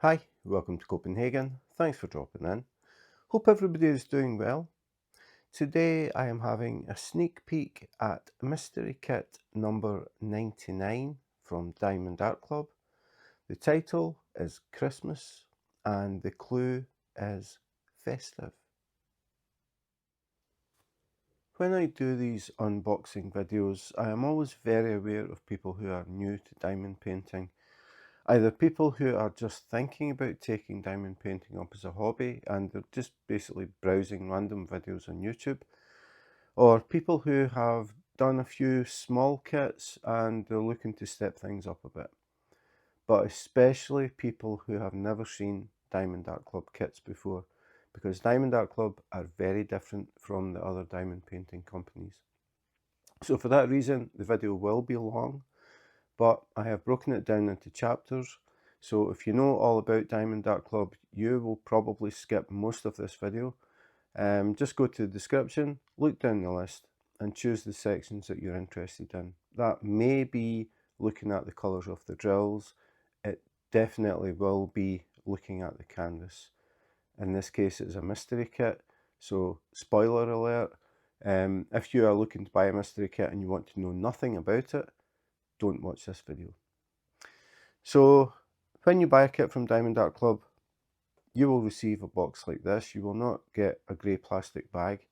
Hi, welcome to Copenhagen. Thanks for dropping in. Hope everybody is doing well. Today I am having a sneak peek at Mystery Kit number 99 from Diamond Art Club. The title is Christmas and the clue is Festive. When I do these unboxing videos, I am always very aware of people who are new to diamond painting. Either people who are just thinking about taking diamond painting up as a hobby and they're just basically browsing random videos on YouTube, or people who have done a few small kits and they're looking to step things up a bit. But especially people who have never seen Diamond Art Club kits before, because Diamond Art Club are very different from the other diamond painting companies. So for that reason, the video will be long, but I have broken it down into chapters. So if you know all about Diamond Art Club, you will probably skip most of this video. Just go to the description, look down the list, and choose the sections that you're interested in. That may be looking at the colours of the drills. It definitely will be looking at the canvas. In this case, it's a mystery kit, so spoiler alert. If you are looking to buy a mystery kit and you want to know nothing about it, don't watch this video. So when you buy a kit from Diamond Art Club, you will receive a box like this. You will not get a grey plastic bag.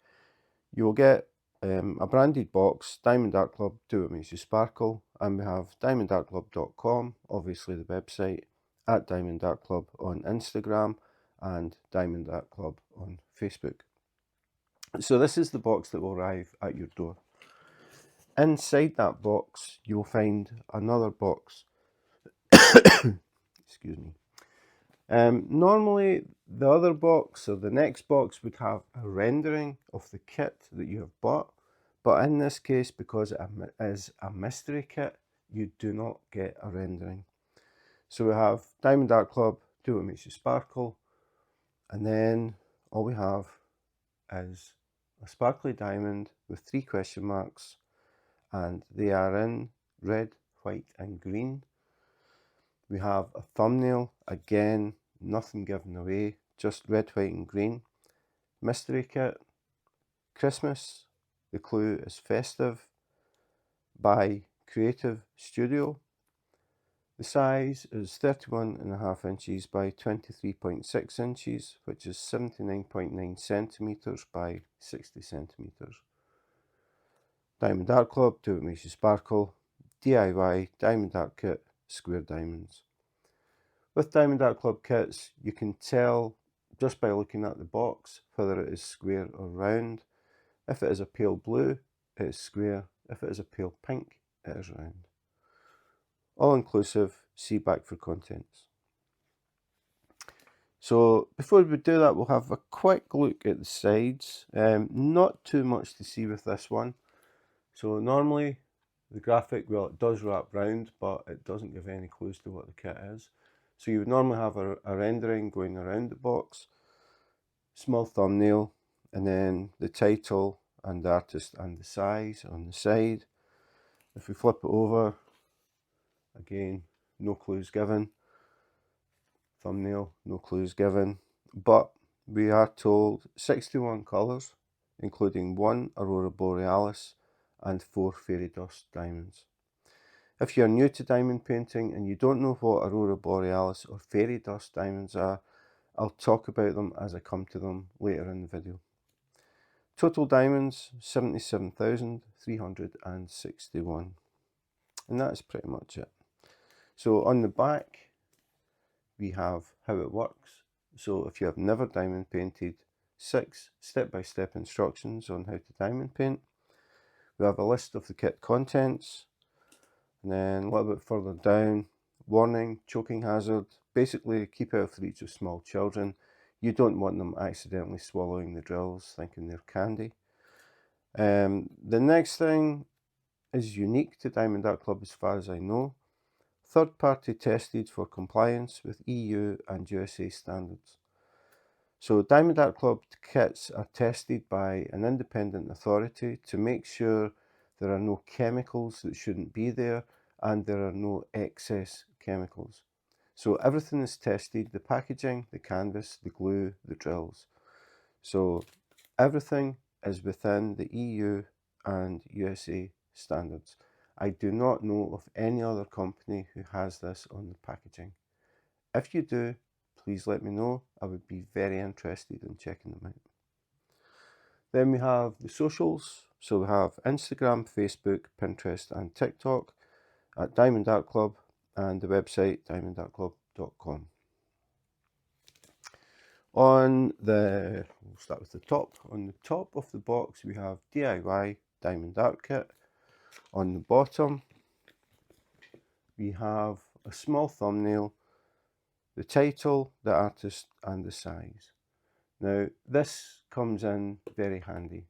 You will get a branded box, Diamond Art Club, Do What Makes You Sparkle, and we have diamondartclub.com, obviously the website, at Diamond Art Club on Instagram, and Diamond Art Club on Facebook. So this is the box that will arrive at your door. Inside that box, you will find another box. Excuse me. Normally, the other box or the next box would have a rendering of the kit that you have bought, but in this case, because it is a mystery kit, you do not get a rendering. So we have Diamond Art Club, Do What Makes You Sparkle, and then all we have is a sparkly diamond with 3 question marks, and they are in red, white, and green. We have a thumbnail, again, nothing given away, just red, white, and green. Mystery kit, Christmas, the clue is Festive, by Creative Studio. The size is 31.5 inches by 23.6 inches, which is 79.9 centimetres by 60 centimetres. Diamond Art Club, Do What Makes You Sparkle, DIY Diamond Art Kit, Square Diamonds. With Diamond Art Club kits, you can tell just by looking at the box whether it is square or round. If it is a pale blue, it is square. If it is a pale pink, it is round. All inclusive, see back for contents. So before we do that, we'll have a quick look at the sides. Not too much to see with this one. So normally the graphic, well, it does wrap round, but it doesn't give any clues to what the kit is. So you would normally have a rendering going around the box, small thumbnail, and then the title and the artist and the size on the side. If we flip it over, again, no clues given. Thumbnail, no clues given. But we are told 61 colours, including 1 Aurora Borealis and 4 fairy dust diamonds. If you're new to diamond painting and you don't know what Aurora Borealis or fairy dust diamonds are, I'll talk about them as I come to them later in the video. Total diamonds, 77,361. And that's pretty much it. So on the back, we have how it works. So if you have never diamond painted, 6 step-by-step instructions on how to diamond paint. We have a list of the kit contents. And then a little bit further down, warning, choking hazard, basically keep out of the reach of small children. You don't want them accidentally swallowing the drills thinking they're candy. The next thing is unique to Diamond Art Club as far as I know. Third party tested for compliance with EU and USA standards. So Diamond Art Club kits are tested by an independent authority to make sure there are no chemicals that shouldn't be there and there are no excess chemicals. So everything is tested, the packaging, the canvas, the glue, the drills. So everything is within the EU and USA standards. I do not know of any other company who has this on the packaging. If you do, please let me know. I would be very interested in checking them out. Then we have the socials. So we have Instagram, Facebook, Pinterest and TikTok at Diamond Art Club, and the website diamondartclub.com. We'll start with the top. On the top of the box we have DIY Diamond Art Kit. On the bottom we have a small thumbnail, the title, the artist and the size. Now this comes in very handy.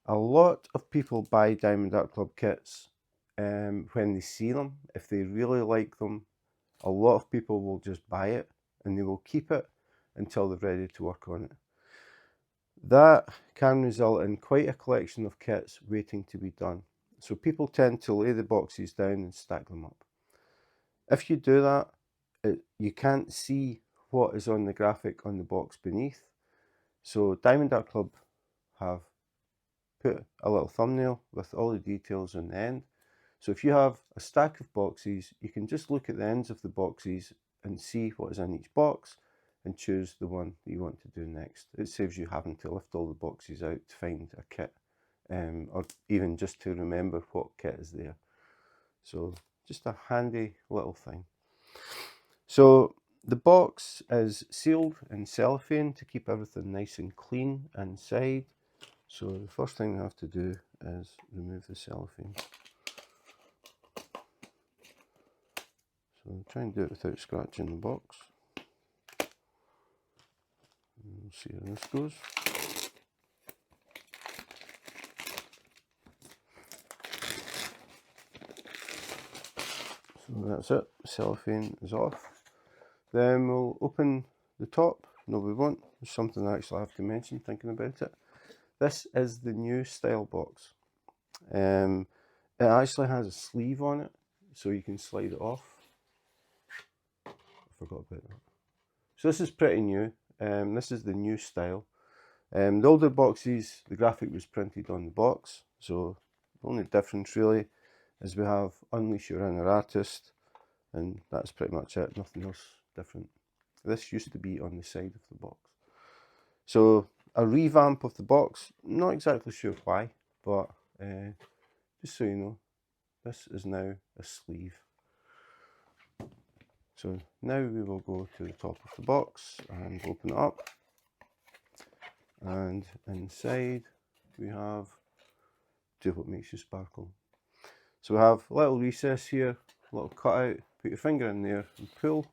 A lot of people buy Diamond Art Club kits when they see them. If they really like them, a lot of people will just buy it and they will keep it until they're ready to work on it. That can result in quite a collection of kits waiting to be done. So people tend to lay the boxes down and stack them up. If you do that, you can't see what is on the graphic on the box beneath. So Diamond Art Club have put a little thumbnail with all the details on the end. So if you have a stack of boxes, you can just look at the ends of the boxes and see what is in each box and choose the one that you want to do next. It saves you having to lift all the boxes out to find a kit, or even just to remember what kit is there. So just a handy little thing. So the box is sealed in cellophane to keep everything nice and clean inside. So the first thing we have to do is remove the cellophane. So I'll try and do it without scratching the box. We'll see how this goes. So that's it, cellophane is off. Then we'll open the top. No, we won't. There's something I actually have to mention thinking about it. This is the new style box. It actually has a sleeve on it, so you can slide it off. I forgot about that. So this is pretty new. This is the new style. The older boxes, the graphic was printed on the box, so the only difference really is we have Unleash Your Inner Artist, and that's pretty much it, nothing else different. This used to be on the side of the box. So a revamp of the box, not exactly sure why, but just so you know, this is now a sleeve. So now we will go to the top of the box and open it up, and inside we have Do What Makes You Sparkle. So we have a little recess here, a little cutout, put your finger in there and pull,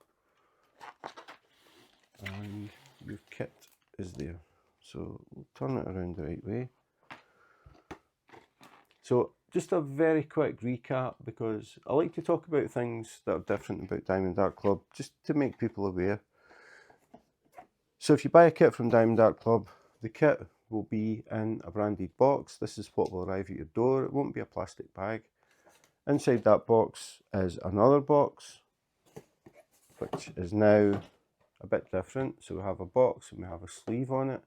and your kit is there. So we'll turn it around the right way. So just a very quick recap, because I like to talk about things that are different about Diamond Art Club, just to make people aware. So if you buy a kit from Diamond Art Club, the kit will be in a branded box. This is what will arrive at your door. It won't be a plastic bag. Inside that box is another box, which is now a bit different. So we have a box and we have a sleeve on it.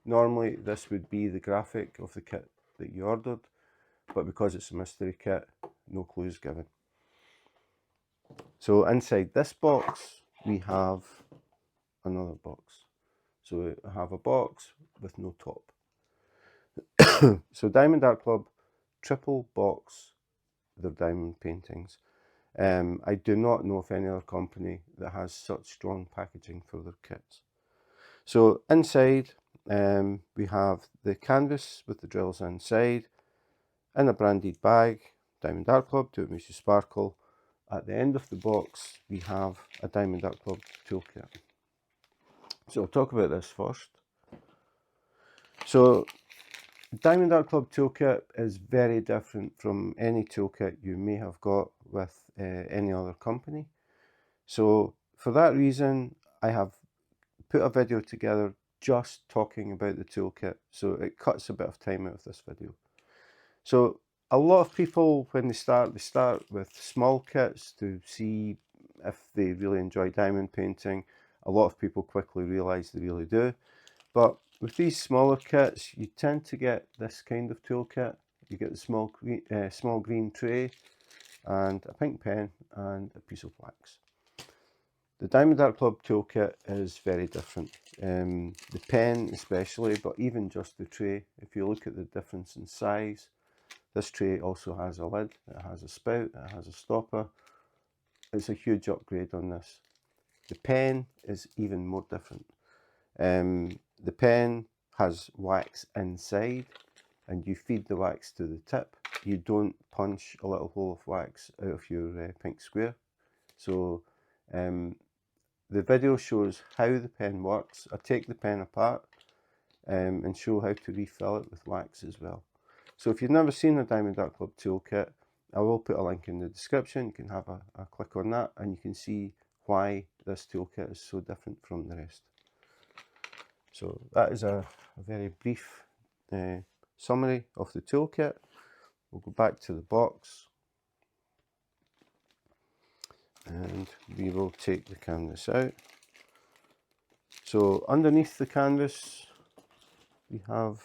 Normally this would be the graphic of the kit that you ordered, but because it's a mystery kit, no clues given. So inside this box we have another box. So we have a box with no top. So Diamond Art Club triple box their diamond paintings. I do not know of any other company that has such strong packaging for their kits. So inside we have the canvas with the drills inside, in a branded bag, Diamond Art Club, Do It Makes You Sparkle. At the end of the box we have a Diamond Art Club toolkit. So I'll talk about this first. So Diamond Art Club toolkit is very different from any toolkit you may have got with any other company. So for that reason, I have put a video together just talking about the toolkit, so it cuts a bit of time out of this video. So a lot of people, when they start with small kits to see if they really enjoy diamond painting. A lot of people quickly realise they really do. But with these smaller kits, you tend to get this kind of toolkit. You get the small green tray and a pink pen and a piece of wax. The Diamond Art Club toolkit is very different. The pen especially, but even just the tray, if you look at the difference in size, this tray also has a lid, it has a spout, it has a stopper. It's a huge upgrade on this. The pen is even more different. The pen has wax inside and you feed the wax to the tip. You don't punch a little hole of wax out of your pink square. So the video shows how the pen works. I take the pen apart and show how to refill it with wax as well. So if you've never seen the Diamond Art Club toolkit, I will put a link in the description. You can have a click on that and you can see why this toolkit is so different from the rest. So that is a very brief summary of the toolkit. We'll go back to the box and we will take the canvas out. So underneath the canvas we have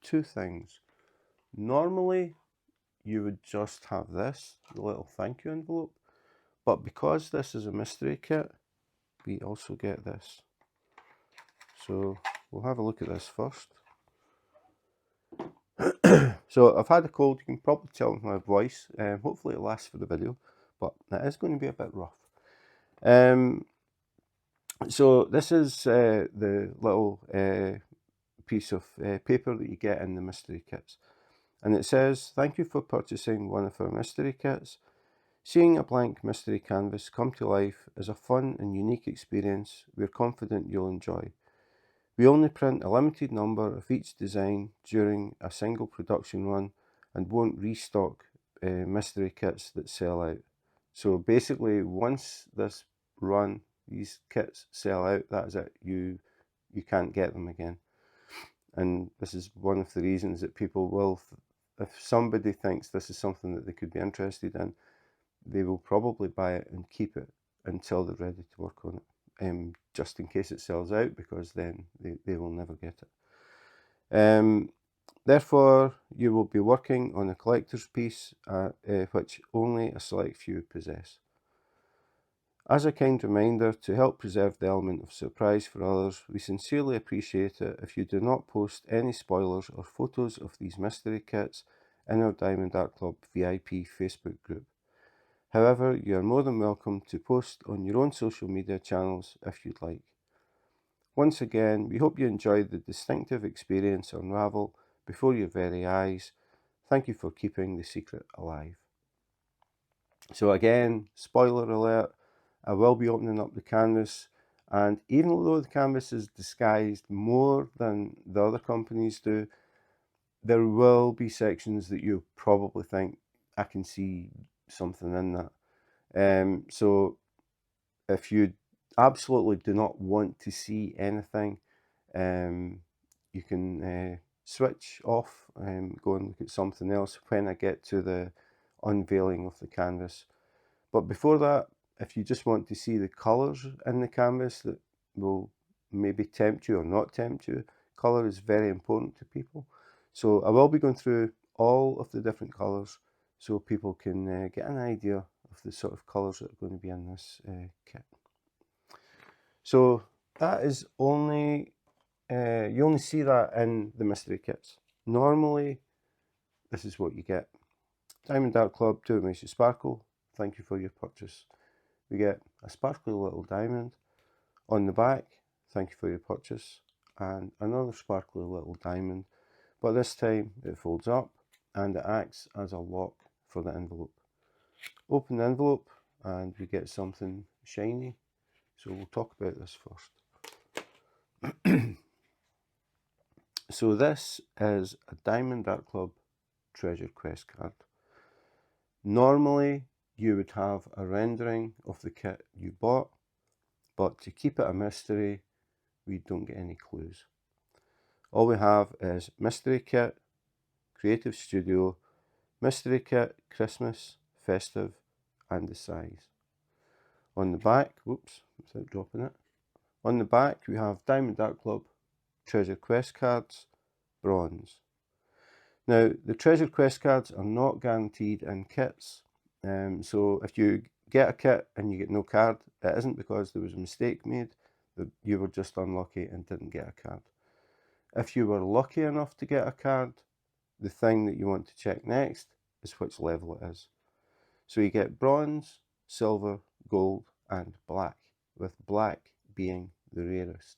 two things. Normally you would just have this, the little thank you envelope, but because this is a mystery kit, we also get this. So we'll have a look at this first. So I've had a cold, you can probably tell with my voice. Hopefully it lasts for the video, but it is going to be a bit rough. So this is the little piece of paper that you get in the mystery kits. And it says, "Thank you for purchasing one of our mystery kits. Seeing a blank mystery canvas come to life is a fun and unique experience we're confident you'll enjoy. We only print a limited number of each design during a single production run and won't restock mystery kits that sell out." So basically, once this run, these kits sell out, that is it. You can't get them again. And this is one of the reasons that people will, if somebody thinks this is something that they could be interested in, they will probably buy it and keep it until they're ready to work on it, just in case it sells out, because then they will never get it. Therefore, you will be working on a collector's piece which only a select few possess. As a kind reminder to help preserve the element of surprise for others, we sincerely appreciate it if you do not post any spoilers or photos of these mystery kits in our Diamond Art Club VIP Facebook group. However, you are more than welcome to post on your own social media channels if you'd like. Once again, we hope you enjoyed the distinctive experience unravel before your very eyes. Thank you for keeping the secret alive. So again, spoiler alert, I will be opening up the canvas, and even though the canvas is disguised more than the other companies do, there will be sections that you probably think, I can see something in that. So if you absolutely do not want to see anything, you can switch off and go and look at something else when I get to the unveiling of the canvas. But before that, if you just want to see the colours in the canvas that will maybe tempt you or not tempt you, colour is very important to people. So I will be going through all of the different colours so people can get an idea of the sort of colours that are going to be in this kit. So that is only, you only see that in the mystery kits. Normally, this is what you get. Diamond Art Club, Do It Makes You Sparkle. Thank you for your purchase. We get a sparkly little diamond on the back. Thank you for your purchase. And another sparkly little diamond, but this time it folds up and it acts as a lock for the envelope. Open the envelope and we get something shiny. So we'll talk about this first. So this is a Diamond Art Club treasure quest card. Normally you would have a rendering of the kit you bought, but to keep it a mystery, we don't get any clues. All we have is mystery kit, creative studio, mystery kit, Christmas, festive, and the size. On the back, whoops, without dropping it. On the back we have Diamond Dark Club Treasure Quest cards, bronze. Now the Treasure Quest cards are not guaranteed in kits, so if you get a kit and you get no card, it isn't because there was a mistake made, that you were just unlucky and didn't get a card. If you were lucky enough to get a card, the thing that you want to check next is which level it is. So you get bronze, silver, gold and black, with black being the rarest.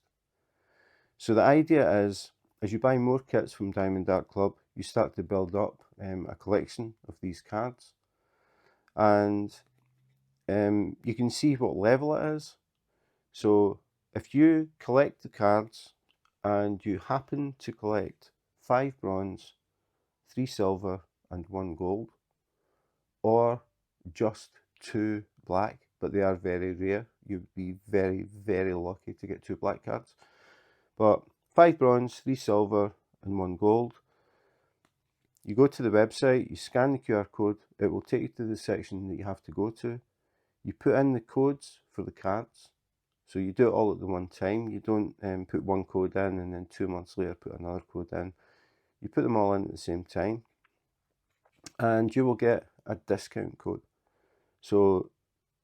So the idea is, as you buy more kits from Diamond Dark Club, you start to build up a collection of these cards, and you can see what level it is. So if you collect the cards and you happen to collect 5 bronze, 3 silver and 1 gold, or just 2 black, but they are very rare, you'd be very, very lucky to get 2 black cards. But 5 bronze, 3 silver and 1 gold. You go to the website, you scan the QR code, it will take you to the section that you have to go to. You put in the codes for the cards. So you do it all at the one time. You don't put one code in and then 2 months later put another code in. You put them all in at the same time, and you will get a discount code. So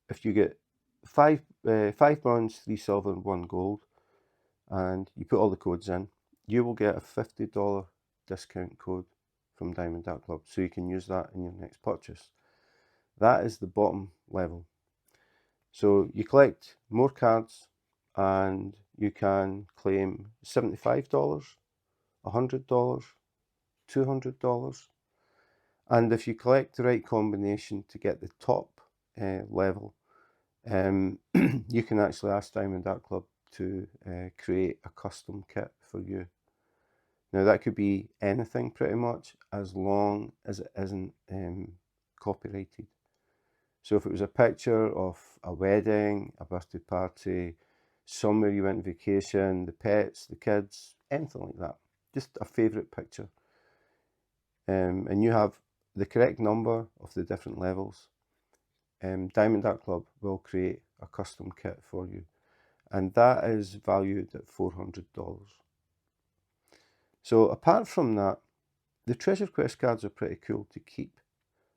if you get 5 bronze, 3 silver and 1 gold, and you put all the codes in, you will get a $50 discount code from Diamond Dark Club, so you can use that in your next purchase. That is the bottom level. So you collect more cards and you can claim $75, $100, $200, and if you collect the right combination to get the top level, you can actually ask Diamond Dark Club to create a custom kit for you. Now that could be anything pretty much, as long as it isn't copyrighted. So if it was a picture of a wedding, a birthday party, somewhere you went on vacation, the pets, the kids, anything like that, just a favourite picture, and you have the correct number of the different levels, Diamond Dark Club will create a custom kit for you, and that is valued at $400. So apart from that, the Treasure Quest cards are pretty cool to keep.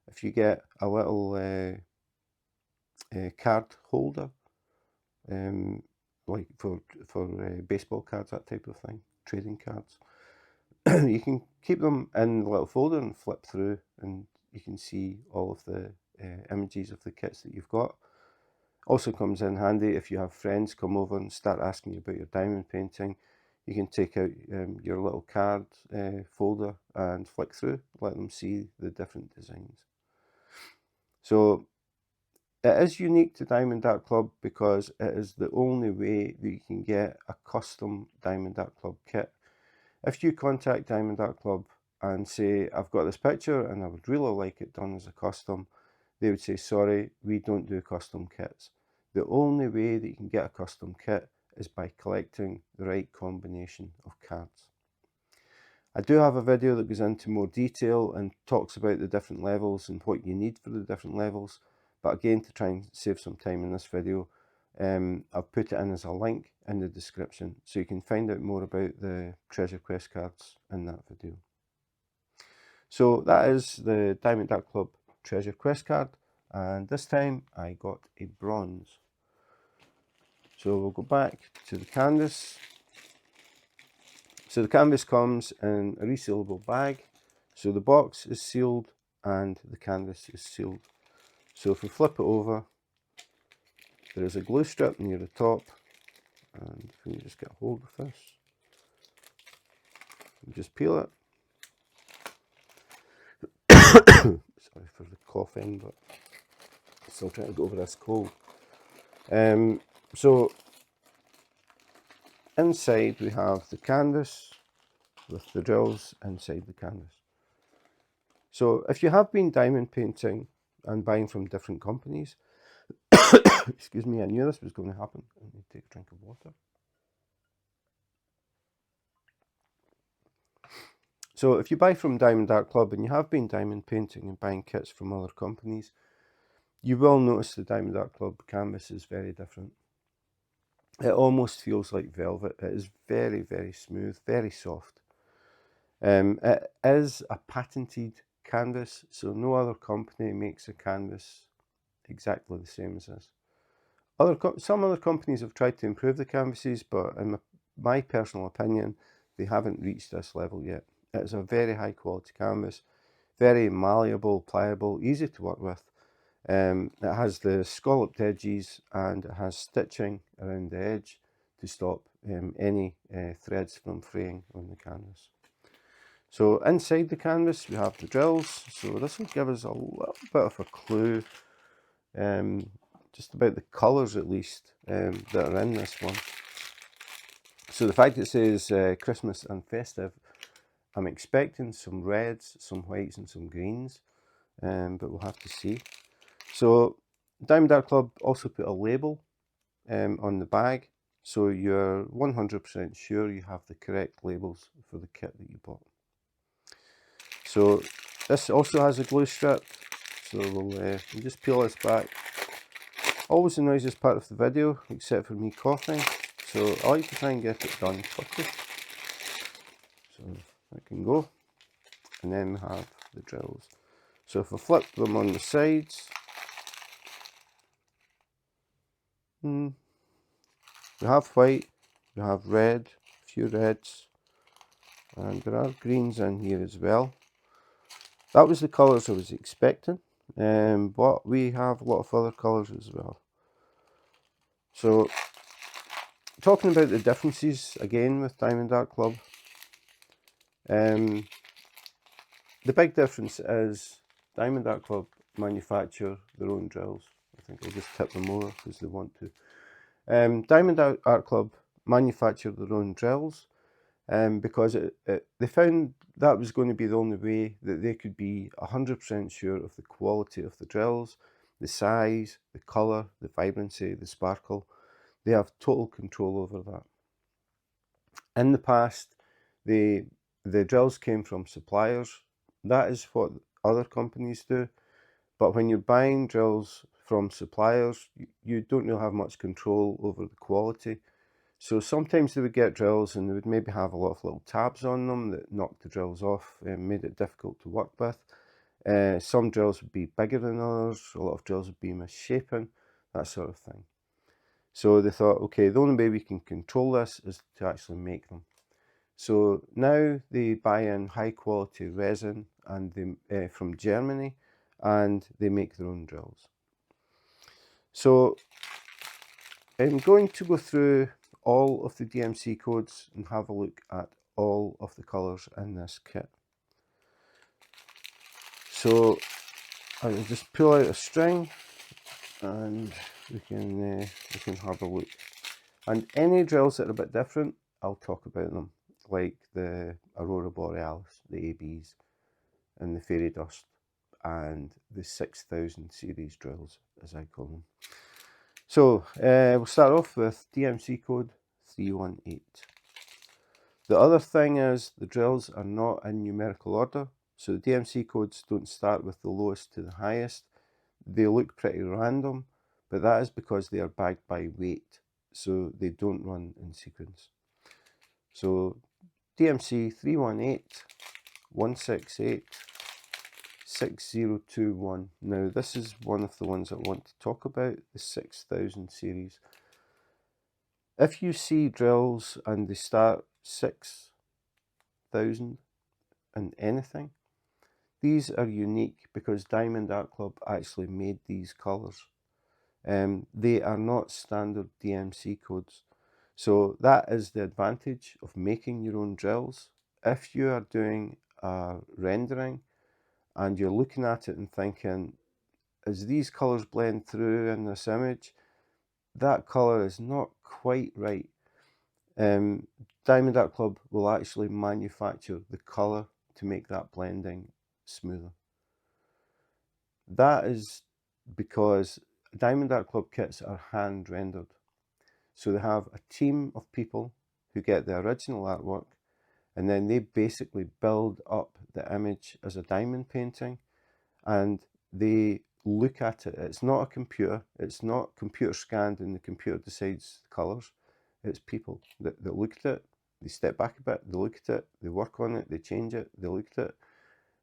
If you get a little card holder, like for baseball cards, that type of thing, trading cards, you can keep them in the little folder and flip through, and you can see all of the images of the kits that you've got. Also comes in handy if you have friends come over and start asking you about your diamond painting. You can take out your little card folder and flick through, let them see the different designs. So it is unique to Diamond Dark Club because it is the only way that you can get a custom Diamond Dark Club kit. If you contact Diamond Dark Club and say, I've got this picture and I would really like it done as a custom, they would say, sorry, we don't do custom kits. The only way that you can get a custom kit is by collecting the right combination of cards. I do have a video that goes into more detail and talks about the different levels and what you need for the different levels. But again, to try and save some time in this video, I've put it in as a link in the description, so you can find out more about the Treasure Quest cards in that video. So that is the Diamond Dark Club Treasure Quest card, and this time I got a bronze. So we'll go back to the canvas. So the canvas comes in a resealable bag. So the box is sealed and the canvas is sealed. So if we flip it over, there is a glue strip near the top, and if we just get a hold of this, and just peel it. Sorry for the coughing, but still trying to get over this cold. So inside we have the canvas with the drills inside the canvas. So if you have been diamond painting and buying from different companies, excuse me, I knew this was going to happen. I need to take a drink of water. So if you buy from Diamond Dark Club and you have been diamond painting and buying kits from other companies, you will notice the Diamond Art Club canvas is very different. It almost feels like velvet. It is very, very smooth, very soft. It is a patented canvas, so no other company makes a canvas exactly the same as this. Some other companies have tried to improve the canvases, but in my personal opinion, they haven't reached this level yet. It is a very high quality canvas, very malleable, pliable, easy to work with. It has the scalloped edges and it has stitching around the edge to stop any threads from fraying on the canvas. So inside the canvas we have the drills, so this will give us a little bit of a clue, just about the colours at least, that are in this one. So the fact it says Christmas and Festive, I'm expecting some reds, some whites and some greens, but we'll have to see. So Diamond Art Club also put a label on the bag, so you're 100% sure you have the correct labels for the kit that you bought. So this also has a glue strip, so we'll just peel this back. Always the noisiest part of the video, except for me coughing, so I like to try and get it done quickly. So that can go, and then we have the drills. So if I flip them on the sides, we have white, we have red, a few reds, and there are greens in here as well. That was the colours I was expecting, but we have a lot of other colours as well. So talking about the differences again with Diamond Art Club, the big difference is Diamond Art Club manufacture their own drills. I think I'll just tip them over because they want to. Diamond Art Club manufacture their own drills because they found that was going to be the only way that they could be 100% sure of the quality of the drills, the size, the colour, the vibrancy, the sparkle. They have total control over that. In the past, the drills came from suppliers. That is what other companies do. But when you're buying drills from suppliers, you don't really have much control over the quality. So sometimes they would get drills and they would maybe have a lot of little tabs on them that knocked the drills off and made it difficult to work with. Some drills would be bigger than others, a lot of drills would be misshapen, that sort of thing. So they thought, okay, the only way we can control this is to actually make them. So now they buy in high quality resin and from Germany, and they make their own drills. So I'm going to go through all of the DMC codes and have a look at all of the colours in this kit. So I'll just pull out a string and we can have a look. And any drills that are a bit different, I'll talk about them, like the Aurora Borealis, the ABs, and the Fairy Dust, and the 6000 series drills, as I call them. So we'll start off with DMC code 318. The other thing is the drills are not in numerical order, so the DMC codes don't start with the lowest to the highest. They look pretty random, but that is because they are bagged by weight, so they don't run in sequence. So DMC 318, 168, 6021. Now this is one of the ones I want to talk about, the 6000 series. If you see drills and they start 6000 and anything, these are unique because Diamond Art Club actually made these colours. They are not standard DMC codes. So that is the advantage of making your own drills. If you are doing a rendering and you're looking at it and thinking, as these colours blend through in this image, that colour is not quite right. Diamond Art Club will actually manufacture the colour to make that blending smoother. That is because Diamond Art Club kits are hand rendered. So they have a team of people who get the original artwork and then they basically build up the image as a diamond painting, and they look at it. It's not a computer. It's not computer scanned and the computer decides the colours. It's people that look at it, they step back a bit, they look at it, they work on it, they change it, they look at it,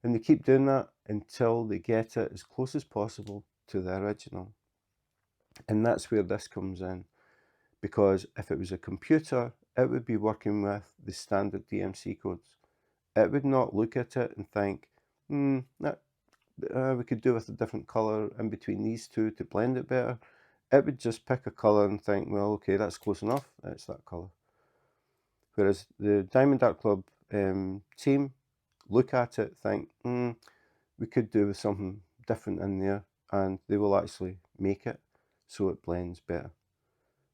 and they keep doing that until they get it as close as possible to the original. And that's where this comes in, because if it was a computer, it would be working with the standard DMC codes. It would not look at it and think, we could do with a different colour in between these two to blend it better. It would just pick a colour and think, well, okay, that's close enough, it's that colour. Whereas the Diamond Art Club team look at it, think, we could do with something different in there, and they will actually make it so it blends better.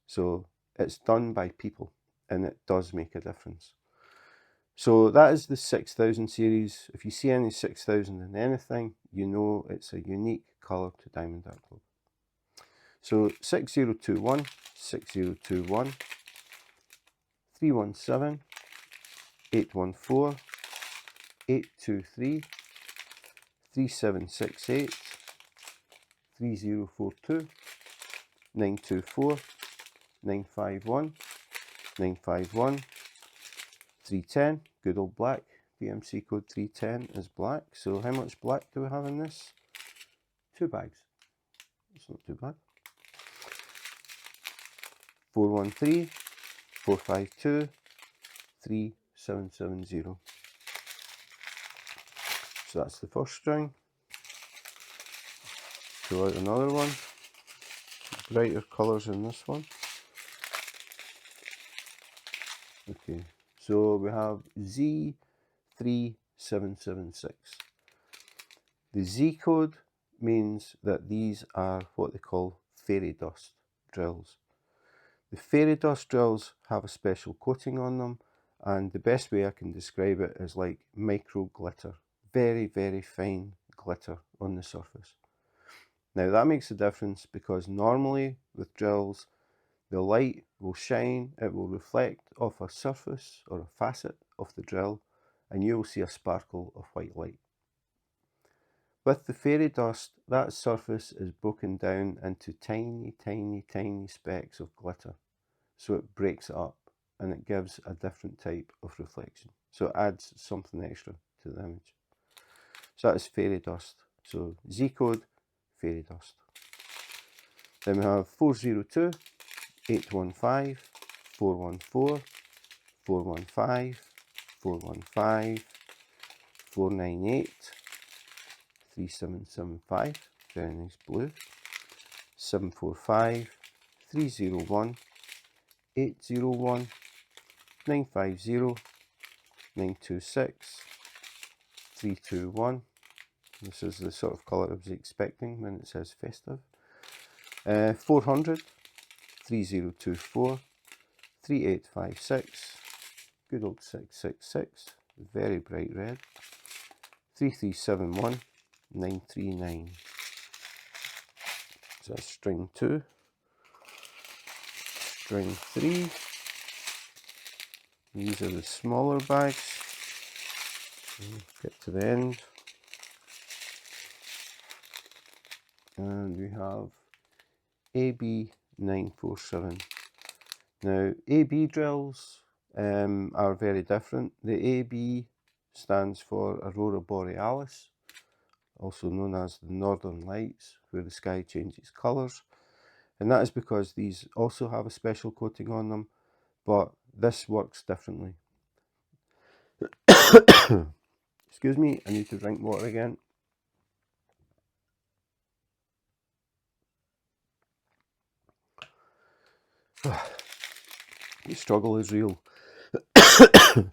So it's done by people, and it does make a difference. So that is the 6000 series. If you see any 6000 in anything, you know it's a unique colour to Diamond Art Club. So 6021, 6021, 317, 814, 823, 3768, 3042, 924, 951, 951, 310, good old black. DMC code 310 is black. So how much black do we have in this? 2 bags. It's not too bad. 413, 452, 3770. So that's the first string. Pull out another one. Brighter colours in this one. Okay, so we have Z3776. The Z code means that these are what they call fairy dust drills. The fairy dust drills have a special coating on them, and the best way I can describe it is like micro glitter. Very, very fine glitter on the surface. Now that makes a difference because normally with drills, the light will shine, it will reflect off a surface or a facet of the drill, and you will see a sparkle of white light. With the fairy dust, that surface is broken down into tiny, tiny, tiny specks of glitter. So it breaks it up and it gives a different type of reflection. So it adds something extra to the image. So that is fairy dust. So Z code, fairy dust. Then we have 402, 815, 414, 415, 415, 498, 3775, very nice blue, 745, 301, 801, 950, 926, 321. This is the sort of colour I was expecting when it says Festive. 400, 3024, 3856, good old 666, very bright red, 3371, 939. So that's string 2. String 3. These are the smaller bags. Get to the end. And we have AB947. Now, AB drills are very different. The AB stands for Aurora Borealis, also known as the Northern Lights, where the sky changes colours. And that is because these also have a special coating on them, but this works differently. Excuse me, I need to drink water again. The struggle is real. I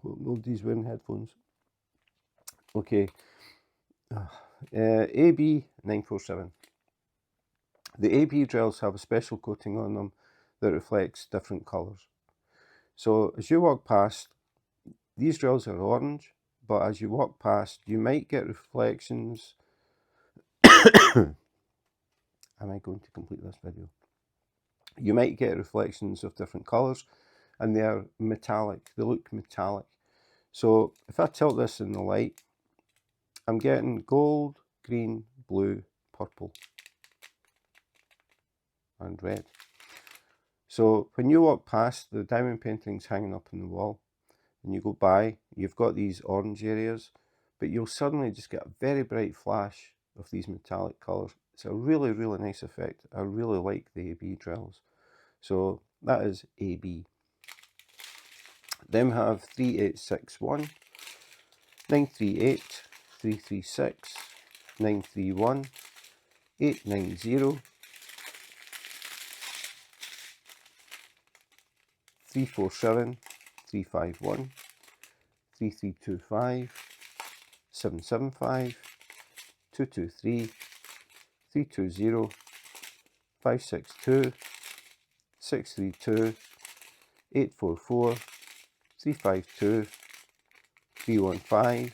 hope nobody's wearing headphones. Okay, AB947. The AB drills have a special coating on them that reflects different colours. So as you walk past, these drills are orange, but as you walk past, you might get reflections. Am I going to complete this video? You might get reflections of different colours, and they're metallic. They look metallic. So if I tilt this in the light, I'm getting gold, green, blue, purple and red. So when you walk past the diamond paintings hanging up on the wall and you go by, you've got these orange areas, but you'll suddenly just get a very bright flash of these metallic colours. It's a really, really nice effect. I really like the AB drills. So that is AB. Then we have 3861, 938, 336, 931, 890, 347, 351, 3325, 775, 223, 320, 562, 632, 844, 352, 315,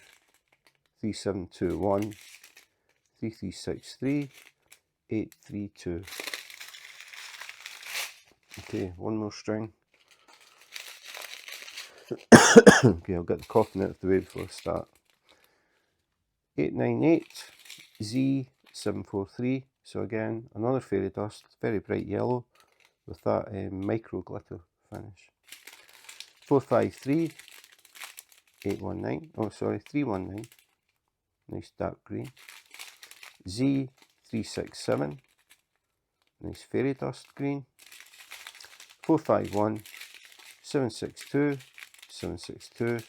3721, 3363, 832. Okay, one more string. Okay, I'll get the coughing out of the way before I start. 898, Z743. So again, another fairy dust, very bright yellow with that micro glitter finish. 453, 819. Oh, sorry, 319. Nice dark green. Z367. Nice fairy dust green. 451, 762, 762,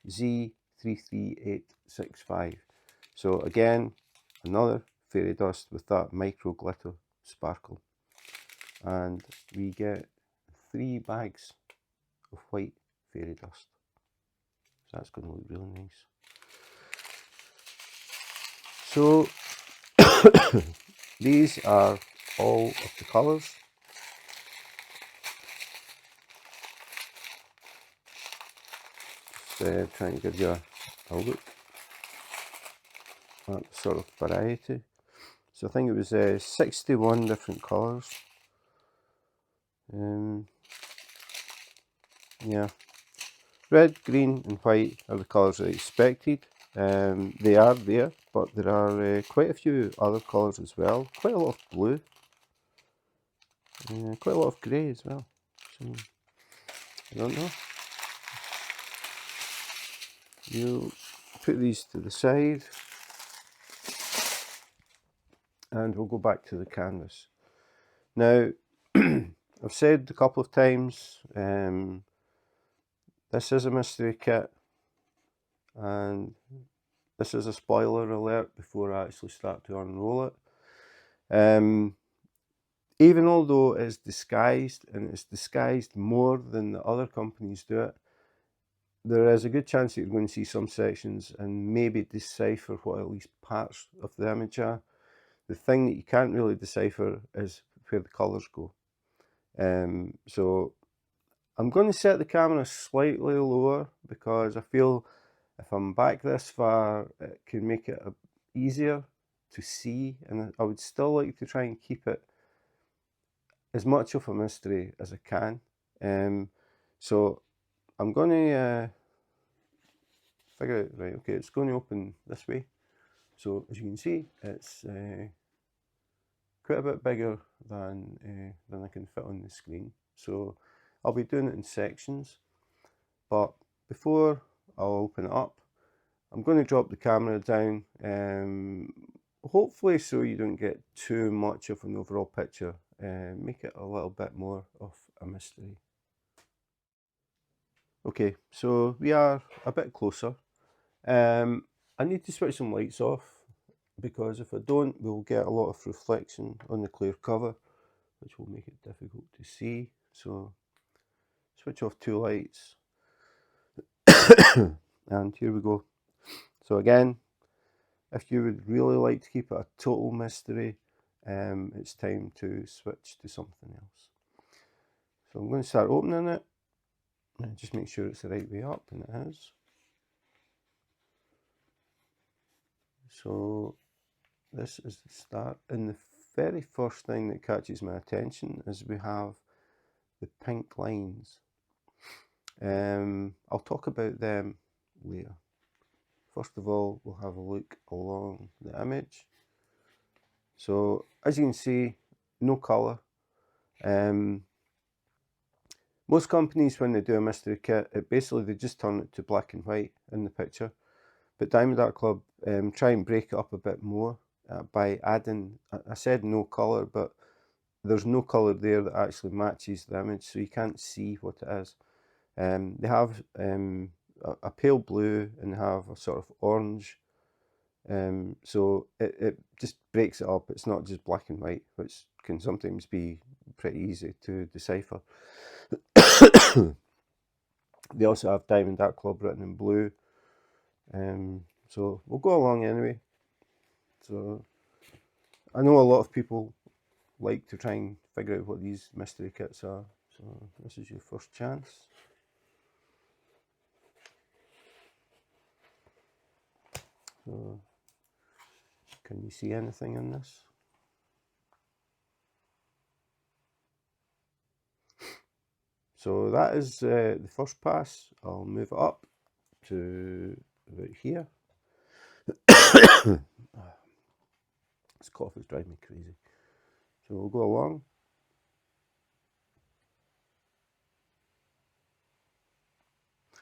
Z33865. So again, another fairy dust with that micro glitter sparkle. And we get 3 bags of white fairy dust. So that's going to look really nice. So these are all of the colours. Just trying to give you a look at the sort of variety. So I think it was 61 different colours. Yeah, red, green and white are the colours I expected. They are there, but there are quite a few other colours as well. Quite a lot of blue. Quite a lot of grey as well. So, I don't know. You put these to the side and we'll go back to the canvas. Now, I've said a couple of times, this is a mystery kit and this is a spoiler alert before I actually start to unroll it. Even although it's disguised, and it's disguised more than the other companies do it, there is a good chance that you're going to see some sections and maybe decipher what at least parts of the image are. The thing that you can't really decipher is where the colours go. So I'm going to set the camera slightly lower because I feel if I'm back this far, it can make it easier to see, and I would still like to try and keep it as much of a mystery as I can. So I'm going to figure out, right, okay, it's going to open this way. So as you can see, it's quite a bit bigger than I can fit on the screen. So I'll be doing it in sections, but before I'll open it up, I'm going to drop the camera down, hopefully so you don't get too much of an overall picture, make it a little bit more of a mystery. Okay, so we are a bit closer. I need to switch some lights off because if I don't, we'll get a lot of reflection on the clear cover, which will make it difficult to see. So switch off 2 lights and here we go. So again, if you would really like to keep it a total mystery, it's time to switch to something else. So I'm going to start opening it and just make sure it's the right way up, and it is. So this is the start, and the very first thing that catches my attention is we have the pink lines. I'll talk about them later. First of all, we'll have a look along the image. So as you can see, no colour. Most companies, when they do a mystery kit, basically they just turn it to black and white in the picture. But Diamond Art Club try and break it up a bit more by adding, I said no colour, but there's no colour there that actually matches the image, so you can't see what it is. They have a pale blue and they have a sort of orange. So it just breaks it up. It's not just black and white, which can sometimes be pretty easy to decipher. They also have Diamond Art Club written in blue. So we'll go along anyway. So I know a lot of people like to try and figure out what these mystery kits are. So this is your first chance. So can you see anything in this? So that is the first pass. I'll move it up to about here. This cough is driving me crazy. So we'll go along.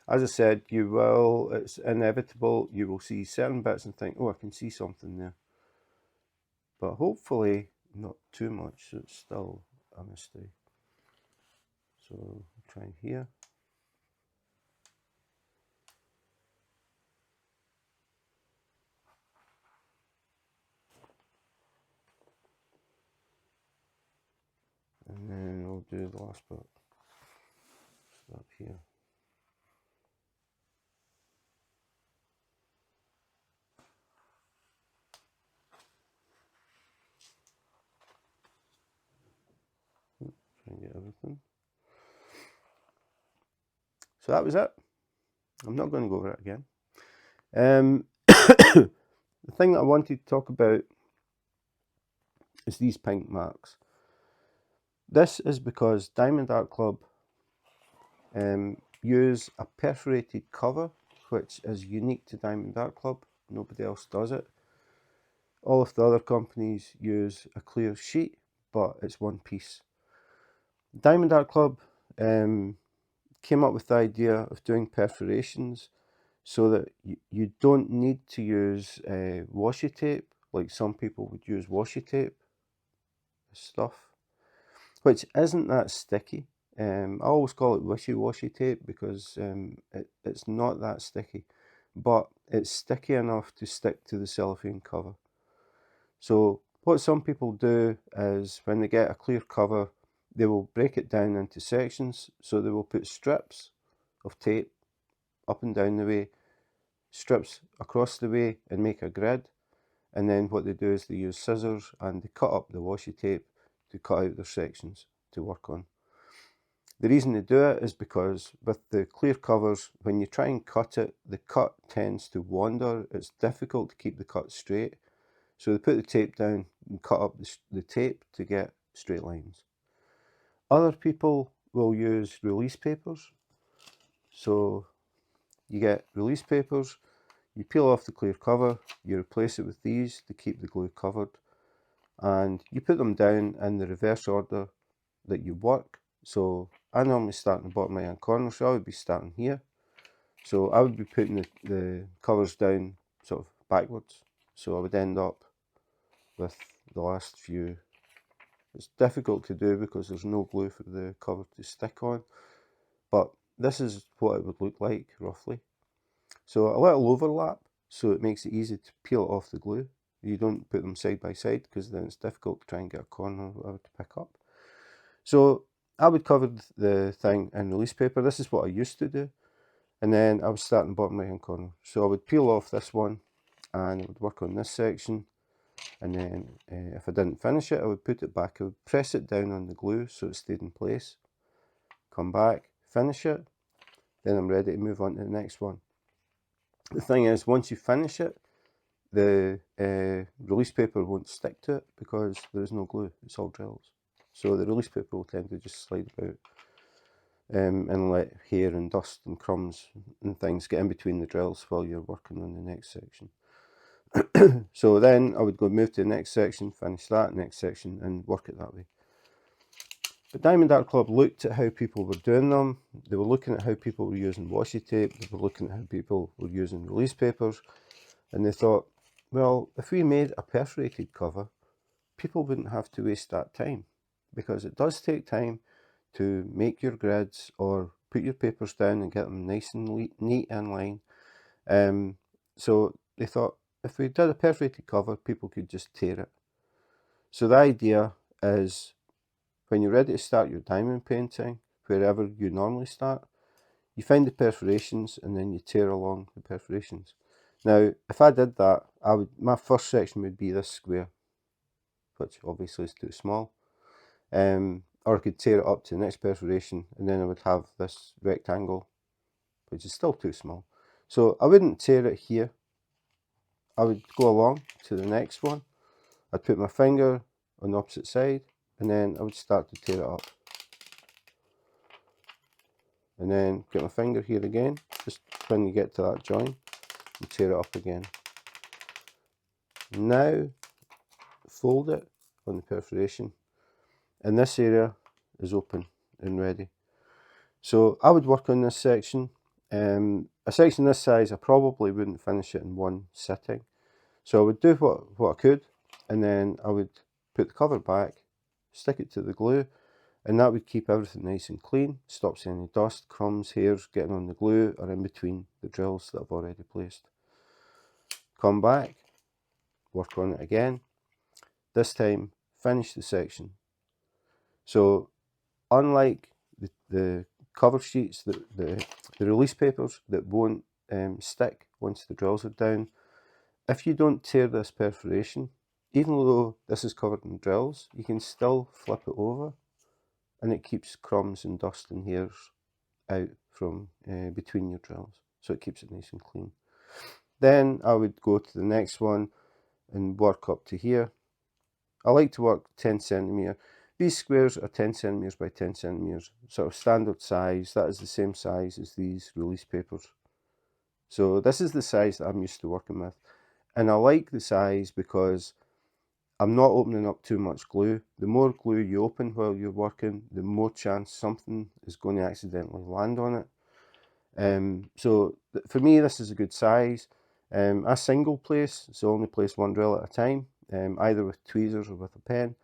As I said, it's inevitable, you will see certain bits and think, oh, I can see something there. But hopefully not too much, so it's still a mystery. So we'll try here. And then we'll do the last bit. Start here. Try and get everything. So that was it. I'm not going to go over it again. The thing that I wanted to talk about is these pink marks. This is because Diamond Art Club use a perforated cover, which is unique to Diamond Art Club. Nobody else does it. All of the other companies use a clear sheet, but it's one piece. Diamond Art Club came up with the idea of doing perforations so that you don't need to use washi tape, like some people would use washi tape stuff, which isn't that sticky. I always call it wishy-washy tape because it's not that sticky, but it's sticky enough to stick to the cellophane cover. So what some people do is when they get a clear cover, they will break it down into sections. So they will put strips of tape up and down the way, strips across the way, and make a grid. And then what they do is they use scissors and they cut up the washi tape to cut out their sections to work on. The reason they do it is because with the clear covers, when you try and cut it, the cut tends to wander. It's difficult to keep the cut straight. So they put the tape down and cut up the tape to get straight lines. Other people will use release papers. So you get release papers, you peel off the clear cover, you replace it with these to keep the glue covered, and you put them down in the reverse order that you work. So I normally start in the bottom right hand corner, so I would be starting here. So I would be putting the covers down sort of backwards. So I would end up with the last few. It's difficult to do because there's no glue for the cover to stick on, but this is what it would look like roughly. So a little overlap, so it makes it easy to peel off the glue. You don't put them side by side because then it's difficult to try and get a corner to pick up. So I would cover the thing in release paper. This is what I used to do. And then I would start in the bottom right hand corner. So I would peel off this one and I would work on this section. And then if I didn't finish it, I would put it back. I would press it down on the glue so it stayed in place. Come back, finish it. Then I'm ready to move on to the next one. The thing is, once you finish it, the release paper won't stick to it because there is no glue. It's all drills. So the release paper will tend to just slide about and let hair and dust and crumbs and things get in between the drills while you're working on the next section. So then I would go move to the next section, finish that next section, and work it that way. But Diamond Art Club looked at how people were doing them. They were looking at how people were using washi tape. They were looking at how people were using release papers. And they thought, well, if we made a perforated cover, people wouldn't have to waste that time, because it does take time to make your grids or put your papers down and get them nice and neat in line. So they thought, if we did a perforated cover, people could just tear it. So the idea is, when you're ready to start your diamond painting, wherever you normally start, you find the perforations and then you tear along the perforations. Now, if I did that, my first section would be this square, which obviously is too small. Or I could tear it up to the next perforation, and then I would have this rectangle, which is still too small. So I wouldn't tear it here. I would go along to the next one. I'd put my finger on the opposite side, and then I would start to tear it up. And then get my finger here again, just when you get to that join, and tear it up again. Now fold it on the perforation, and this area is open and ready. So I would work on this section. A section this size, I probably wouldn't finish it in one sitting. So I would do what I could, and then I would put the cover back, stick it to the glue, and that would keep everything nice and clean, stops any dust, crumbs, hairs getting on the glue or in between the drills that I've already placed. Come back, work on it again. This time, finish the section. So unlike the cover sheets, the release papers that won't stick once the drills are down, if you don't tear this perforation, even though this is covered in drills, you can still flip it over and it keeps crumbs and dust and hairs out from between your drills, so it keeps it nice and clean. Then I would go to the next one and work up to here. I like to work 10 centimetre. These squares are 10 centimetres by 10 centimetres, sort of standard size. That is the same size as these release papers. So this is the size that I'm used to working with. And I like the size because I'm not opening up too much glue. The more glue you open while you're working, the more chance something is going to accidentally land on it. So for me, this is a good size. I single place, so only place one drill at a time, either with tweezers or with a pen.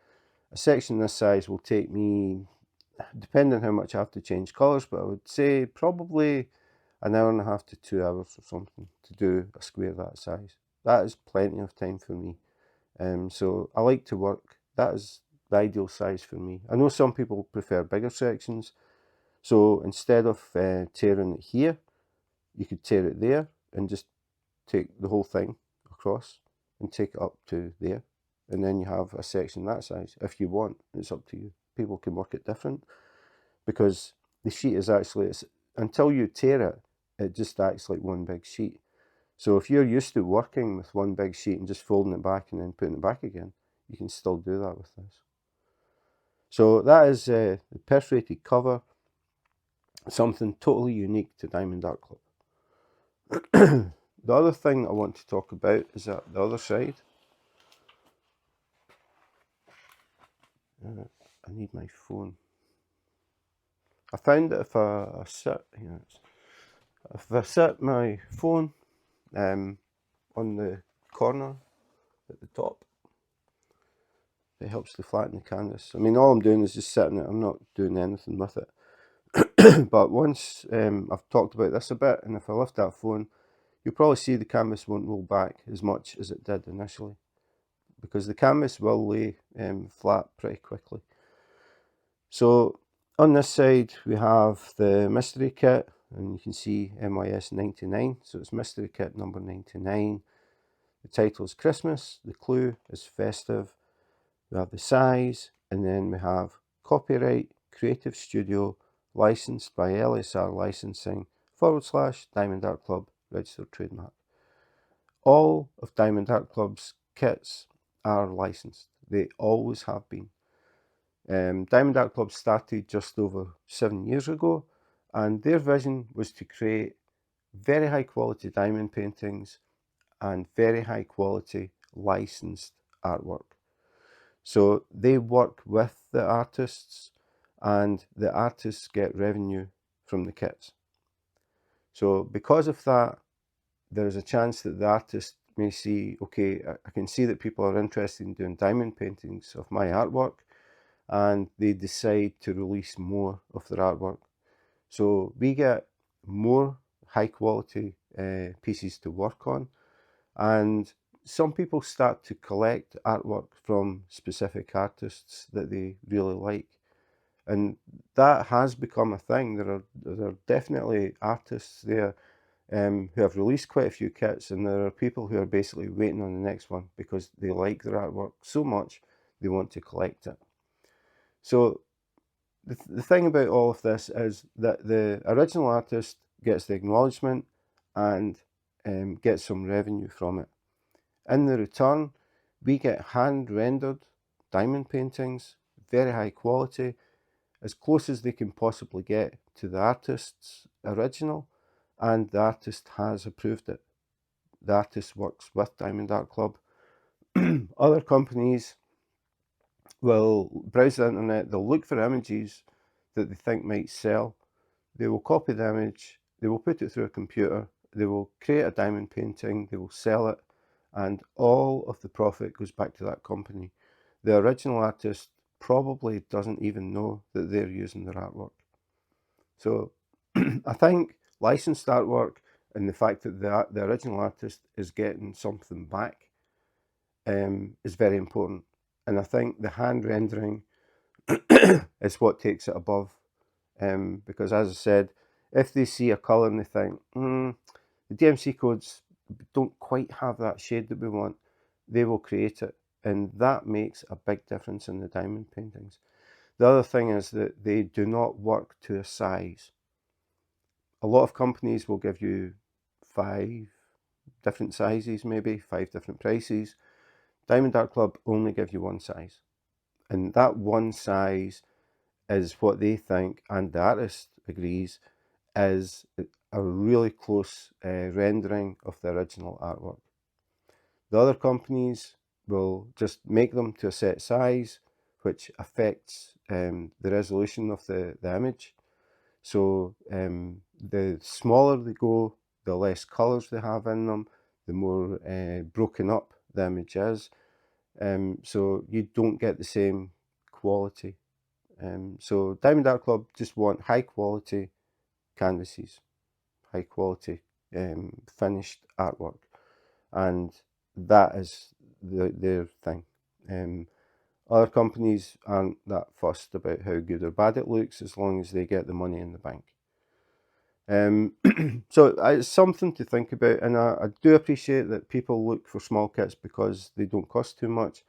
A section this size will take me, depending on how much I have to change colours, but I would say probably an hour and a half to 2 hours or something to do a square that size. That is plenty of time for me. So I like to work, that is the ideal size for me. I know some people prefer bigger sections, so instead of tearing it here, you could tear it there and just take the whole thing across and take it up to there, and then you have a section that size if you want. It's up to you. People can work it different, because the sheet is actually, until you tear it, it just acts like one big sheet. So if you're used to working with one big sheet and just folding it back and then putting it back again, you can still do that with this. So that is the perforated cover, something totally unique to Diamond Art Club. The other thing I want to talk about is at the other side. I need my phone. I found that if I set my phone on the corner at the top, it helps to flatten the canvas. I mean, all I'm doing is just setting it. I'm not doing anything with it. But once I've talked about this a bit, and if I lift that phone, you'll probably see the canvas won't roll back as much as it did initially, because the canvas will lay flat pretty quickly. So on this side we have the mystery kit, and you can see MYS 99, so it's mystery kit number 99. The title is Christmas, the clue is Festive, we have the size, and then we have copyright Creative Studio, licensed by LSR Licensing / Diamond Art Club, registered trademark. All of Diamond Art Club's kits are licensed. They always have been. Diamond Art Club started just over 7 years ago, and their vision was to create very high quality diamond paintings and very high quality licensed artwork. So they work with the artists, and the artists get revenue from the kits. So because of that, there's a chance that the artist may see, okay, I can see that people are interested in doing diamond paintings of my artwork, and they decide to release more of their artwork. So we get more high quality pieces to work on, and some people start to collect artwork from specific artists that they really like, and that has become a thing. There are definitely artists there who have released quite a few kits, and there are people who are basically waiting on the next one because they like their artwork so much they want to collect it. So the thing about all of this is that the original artist gets the acknowledgement and gets some revenue from it. In the return, we get hand-rendered diamond paintings, very high quality, as close as they can possibly get to the artist's original, and the artist has approved it. The artist works with Diamond Art Club. Other companies will browse the internet, they'll look for images that they think might sell. They will copy the image, they will put it through a computer, they will create a diamond painting, they will sell it, and all of the profit goes back to that company. The original artist probably doesn't even know that they're using their artwork. So I think licensed artwork and the fact that the original artist is getting something back is very important. And I think the hand rendering is what takes it above. Because as I said, if they see a colour and they think, the DMC codes don't quite have that shade that we want, they will create it. And that makes a big difference in the diamond paintings. The other thing is that they do not work to a size. A lot of companies will give you 5 different sizes, maybe 5 different prices. Diamond Art Club only give you one size. And that one size is what they think, and the artist agrees, is a really close rendering of the original artwork. The other companies will just make them to a set size, which affects the resolution of the image. So the smaller they go, the less colours they have in them, the more broken up the image is. So you don't get the same quality. So Diamond Art Club just want high quality canvases, high quality finished artwork, and that is their thing. Other companies aren't that fussed about how good or bad it looks as long as they get the money in the bank. So it's something to think about, and I do appreciate that people look for small kits because they don't cost too much,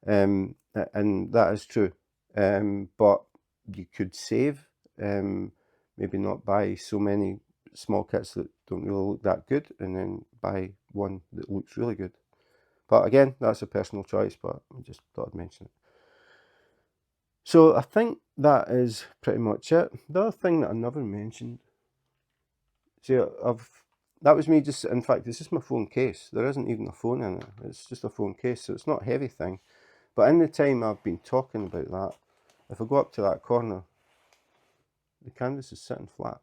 and that is true. But you could save, maybe not buy so many small kits that don't really look that good, and then buy one that looks really good. But again, that's a personal choice, but I just thought I'd mention it. So I think that is pretty much it. The other thing that I never mentioned, see, that was me just, in fact, this is my phone case. There isn't even a phone in it. It's just a phone case, so it's not a heavy thing. But in the time I've been talking about that, if I go up to that corner, the canvas is sitting flat.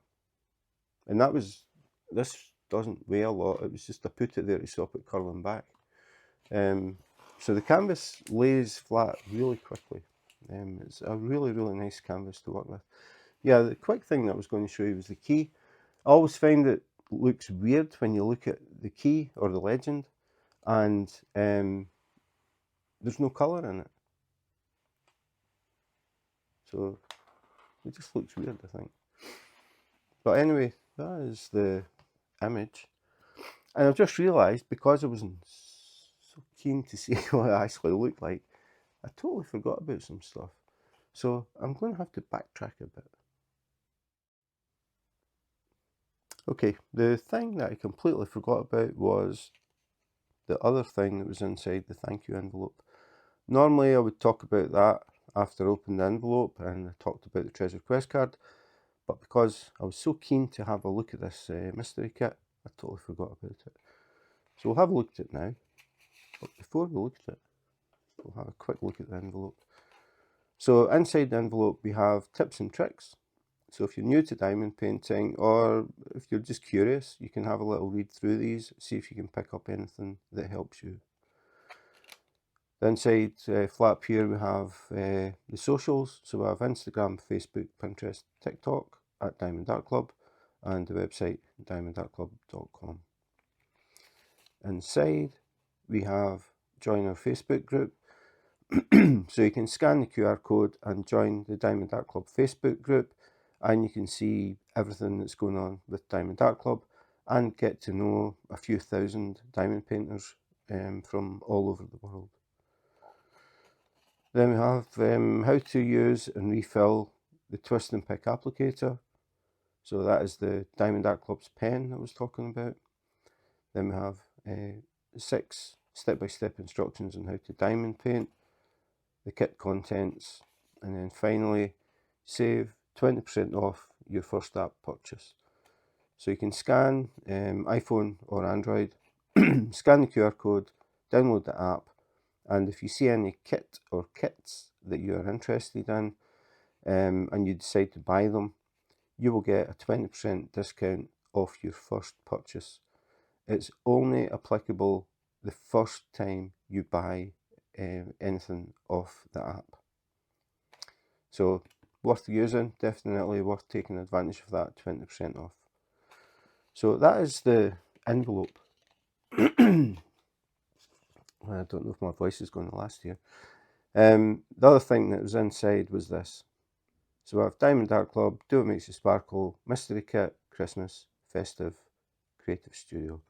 And this doesn't weigh a lot. It was just I put it there to stop it curling back. So the canvas lays flat really quickly. It's a really, really nice canvas to work with. Yeah, the quick thing that I was going to show you was the key. I always find it looks weird when you look at the key or the legend and there's no colour in it. So it just looks weird, I think. But anyway, that is the image. And I've just realised, because I wasn't so keen to see what it actually looked like, I totally forgot about some stuff. So I'm going to have to backtrack a bit. Okay, the thing that I completely forgot about was the other thing that was inside the thank you envelope. Normally I would talk about that after I opened the envelope and I talked about the treasure quest card, but because I was so keen to have a look at this mystery kit, I totally forgot about it. So we'll have a look at it now. But before we look at it, we'll have a quick look at the envelope. So inside the envelope we have tips and tricks. So if you're new to diamond painting, or if you're just curious, you can have a little read through these, see if you can pick up anything that helps you. The inside flap here we have the socials. So we have Instagram, Facebook, Pinterest, TikTok at Diamond Art Club, and the website diamondartclub.com. Inside we have join our Facebook group. So you can scan the QR code and join the Diamond Art Club Facebook group, and you can see everything that's going on with Diamond Art Club and get to know a few thousand diamond painters from all over the world. Then we have how to use and refill the twist and pick applicator. So that is the Diamond Art Club's pen I was talking about. Then we have 6 step-by-step instructions on how to diamond paint, the kit contents, and then finally save 20% off your first app purchase. So you can scan iPhone or Android, scan the QR code, download the app, and if you see any kit or kits that you are interested in and you decide to buy them, you will get a 20% discount off your first purchase. It's only applicable the first time you buy anything off the app. So worth using, definitely worth taking advantage of that 20% off. So that is the envelope. I don't know if my voice is going to last here. The other thing that was inside was this. So we have Diamond Art Club, Do What Makes You Sparkle, Mystery Kit, Christmas, Festive, Creative Studio.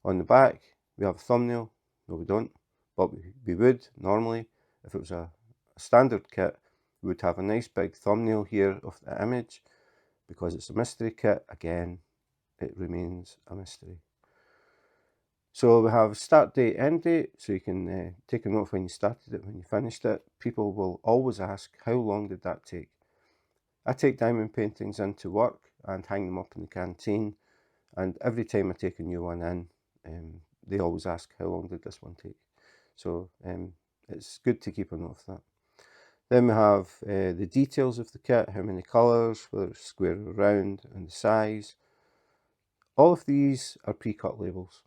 On the back we have a thumbnail. No, we don't, but we would normally. If it was a standard kit, we would have a nice big thumbnail here of the image. Because it's a mystery kit, again, it remains a mystery. So we have start date, end date, so you can take a note of when you started it, when you finished it. People will always ask, how long did that take? I take diamond paintings into work and hang them up in the canteen, and every time I take a new one in, they always ask, how long did this one take? So it's good to keep a note of that. Then we have the details of the kit, how many colours, whether it's square or round, and the size. All of these are pre-cut labels,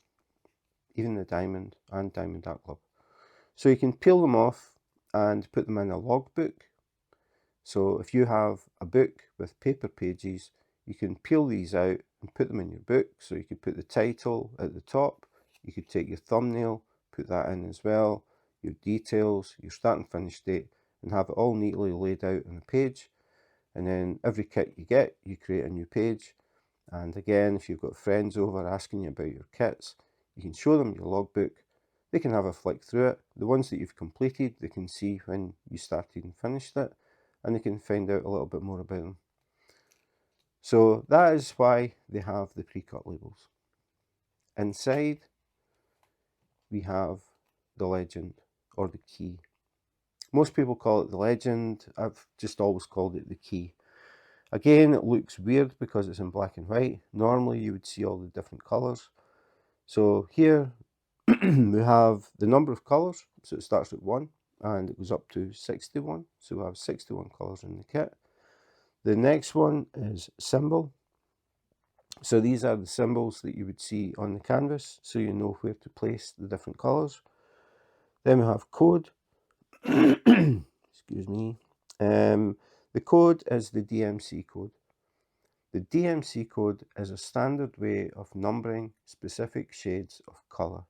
even the diamond and Diamond Art Club. So you can peel them off and put them in a logbook. So if you have a book with paper pages, you can peel these out and put them in your book. So you could put the title at the top, you could take your thumbnail, put that in as well, your details, your start and finish date, and have it all neatly laid out on a page. And then every kit you get, you create a new page. And again, if you've got friends over asking you about your kits, you can show them your logbook. They can have a flick through it. The ones that you've completed, they can see when you started and finished it, and they can find out a little bit more about them. So that is why they have the pre-cut labels. Inside, we have the legend, or the key. Most people call it the legend. I've just always called it the key. Again, it looks weird because it's in black and white. Normally you would see all the different colours. So here we have the number of colours. So it starts at 1 and it goes up to 61. So we have 61 colours in the kit. The next one is symbol. So these are the symbols that you would see on the canvas, so you know where to place the different colours. Then we have code. Excuse me. The code is the DMC code. The DMC code is a standard way of numbering specific shades of colour.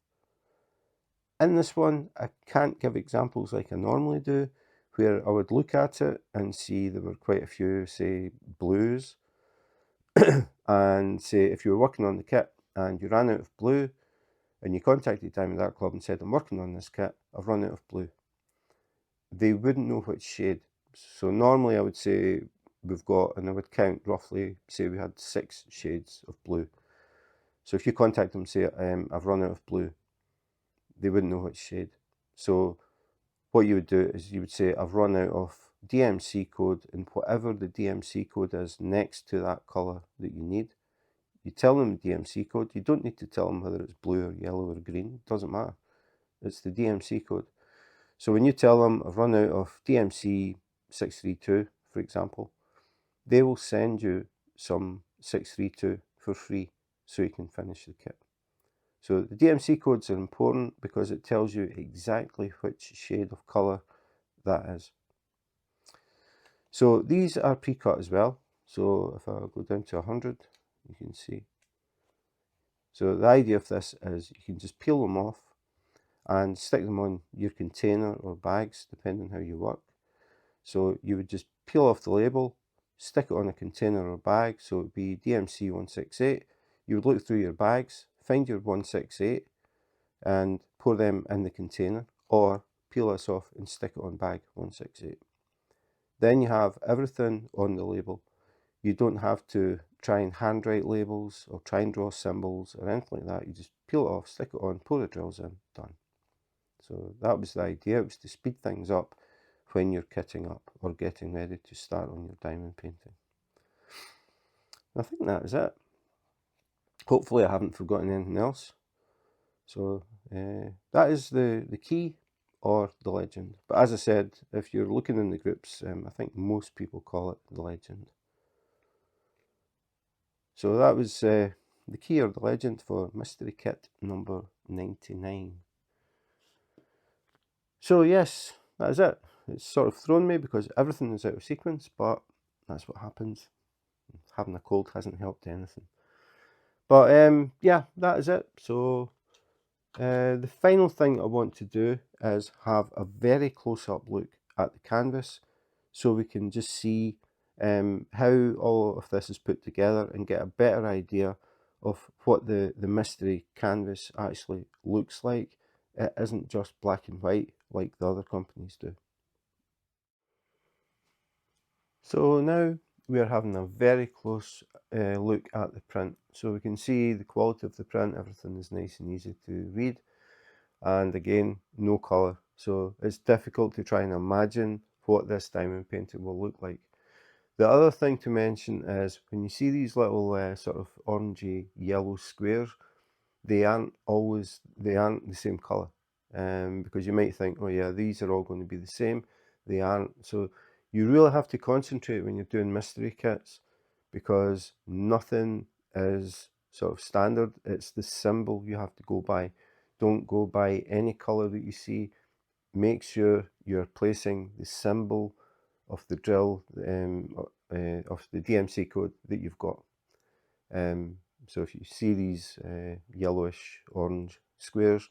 In this one, I can't give examples like I normally do, where I would look at it and see there were quite a few, say, blues, and say if you were working on the kit and you ran out of blue and you contacted Diamond Art Club and said, I'm working on this kit, I've run out of blue. They wouldn't know which shade. So normally I would say we've got, and I would count roughly, say we had 6 shades of blue. So if you contact them and say, I've run out of blue, they wouldn't know which shade. So what you would do is you would say, I've run out of DMC code, and whatever the DMC code is next to that colour that you need, You tell them the DMC code. You don't need to tell them whether it's blue or yellow or green. It doesn't matter. It's the DMC code. So when you tell them I've run out of DMC 632, for example, they will send you some 632 for free so you can finish the kit. So the DMC codes are important because it tells you exactly which shade of colour that is. So these are pre-cut as well. So if I go down to 100, you can see. So the idea of this is you can just peel them off and stick them on your container or bags, depending on how you work. So you would just peel off the label, stick it on a container or bag, so it would be DMC 168. You would look through your bags, find your 168 and pour them in the container, or peel this off and stick it on bag 168. Then you have everything on the label. You don't have to try and handwrite labels or try and draw symbols or anything like that. You just peel it off, stick it on, pour the drills in, done. So that was the idea. It was to speed things up when you're kitting up or getting ready to start on your diamond painting. I think that is it. Hopefully I haven't forgotten anything else. So that is the key or the legend. But as I said, if you're looking in the groups, I think most people call it the legend. So that was the key or the legend for mystery kit number 99. So yes, that is it. It's sort of thrown me because everything is out of sequence, but that's what happens. Having a cold hasn't helped anything. But yeah, that is it. So the final thing I want to do is have a very close-up look at the canvas so we can just see how all of this is put together and get a better idea of what the mystery canvas actually looks like. It isn't just black and white like the other companies do. So now we are having a very close look at the print. So we can see the quality of the print, everything is nice and easy to read. And again, no colour. So it's difficult to try and imagine what this diamond painting will look like. The other thing to mention is when you see these little sort of orangey yellow squares, they aren't the same colour. Because you might think, oh yeah, these are all going to be the same. They aren't. So you really have to concentrate when you're doing mystery kits because nothing is sort of standard. It's the symbol you have to go by. Don't go by any colour that you see. Make sure you're placing the symbol of the drill, of the DMC code that you've got. So if you see these yellowish orange squares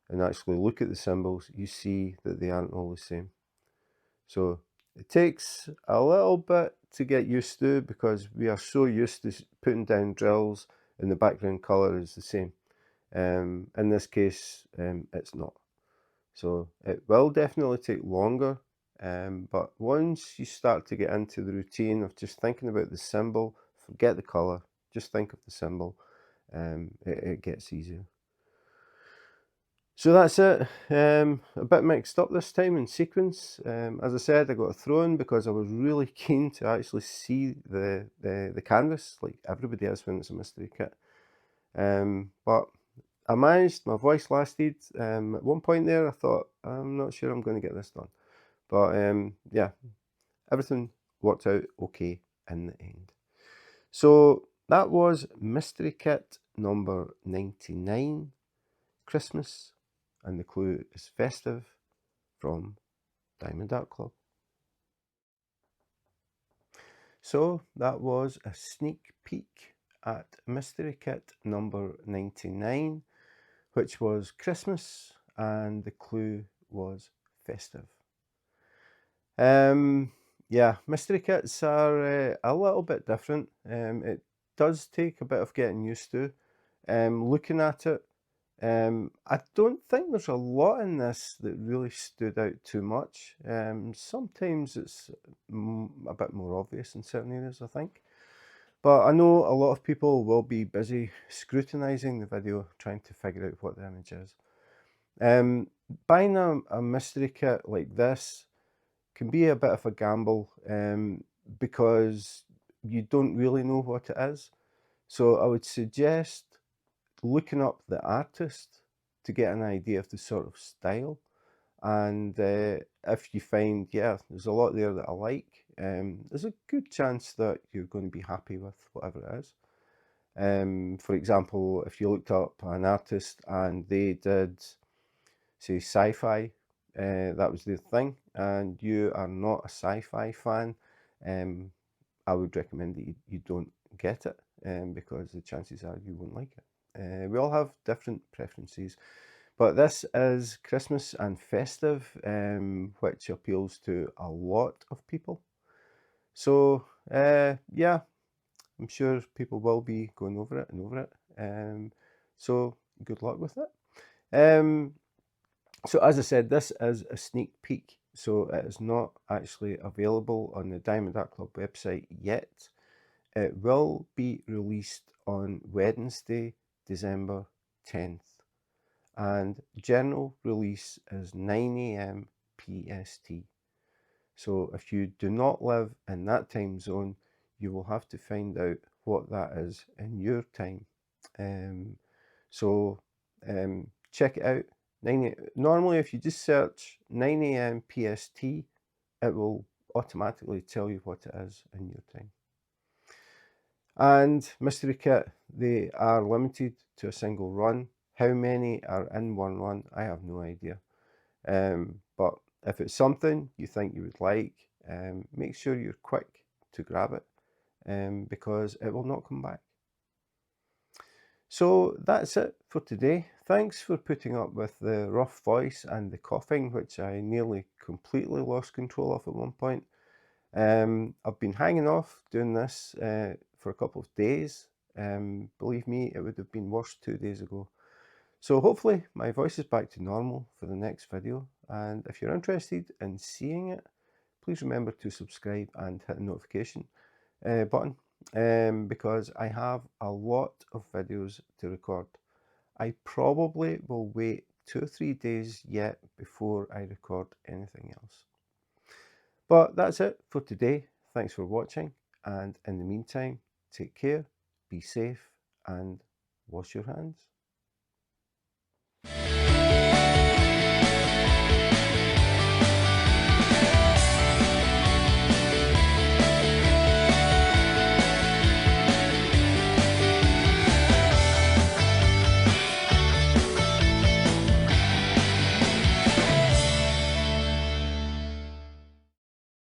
and actually look at the symbols, you see that they aren't all the same. So it takes a little bit to get used to because we are so used to putting down drills and the background colour is the same. In this case, it's not. So it will definitely take longer, but once you start to get into the routine of just thinking about the symbol, forget the colour, just think of the symbol, it gets easier. So that's it. A bit mixed up this time in sequence. As I said, I got a throw-in because I was really keen to actually see the canvas like everybody is when it's a mystery kit. But I managed, my voice lasted. At one point there I thought, I'm not sure I'm going to get this done. But yeah, everything worked out okay in the end. So that was mystery kit number 99, Christmas, and the clue is Festive from Diamond Art Club. So that was a sneak peek at mystery kit number 99, which was Christmas, and the clue was Festive. Yeah, mystery kits are a little bit different. It does take a bit of getting used to. Looking at it, I don't think there's a lot in this that really stood out too much. Sometimes it's a bit more obvious in certain areas, I think. But I know a lot of people will be busy scrutinising the video, trying to figure out what the image is. Buying a mystery kit like this can be a bit of a gamble because you don't really know what it is. So I would suggest looking up the artist to get an idea of the sort of style. And if you find, yeah, there's a lot there that I like, there's a good chance that you're going to be happy with whatever it is. For example, if you looked up an artist and they did, say, sci-fi, that was their thing, and you are not a sci-fi fan, I would recommend that you don't get it, because the chances are you won't like it. We all have different preferences, but this is Christmas and festive, which appeals to a lot of people. So yeah, I'm sure people will be going over it and over it. So good luck with it. So as I said, this is a sneak peek. So it is not actually available on the Diamond Art Club website yet. It will be released on Wednesday, December 10th. And general release is 9 AM PST. So if you do not live in that time zone, you will have to find out what that is in your time. So check it out. Normally, if you just search 9 AM PST, it will automatically tell you what it is in your time. And mystery kit, they are limited to a single run. How many are in one run, I have no idea. But if it's something you think you would like, make sure you're quick to grab it, because it will not come back. So that's it for today. Thanks for putting up with the rough voice and the coughing, which I nearly completely lost control of at one point. I've been hanging off doing this for a couple of days. Believe me, it would have been worse 2 days ago. So hopefully my voice is back to normal for the next video. And if you're interested in seeing it, please remember to subscribe and hit the notification button, because I have a lot of videos to record. I probably will wait 2 or 3 days yet before I record anything else. But that's it for today. Thanks for watching, and in the meantime, take care, be safe, and wash your hands.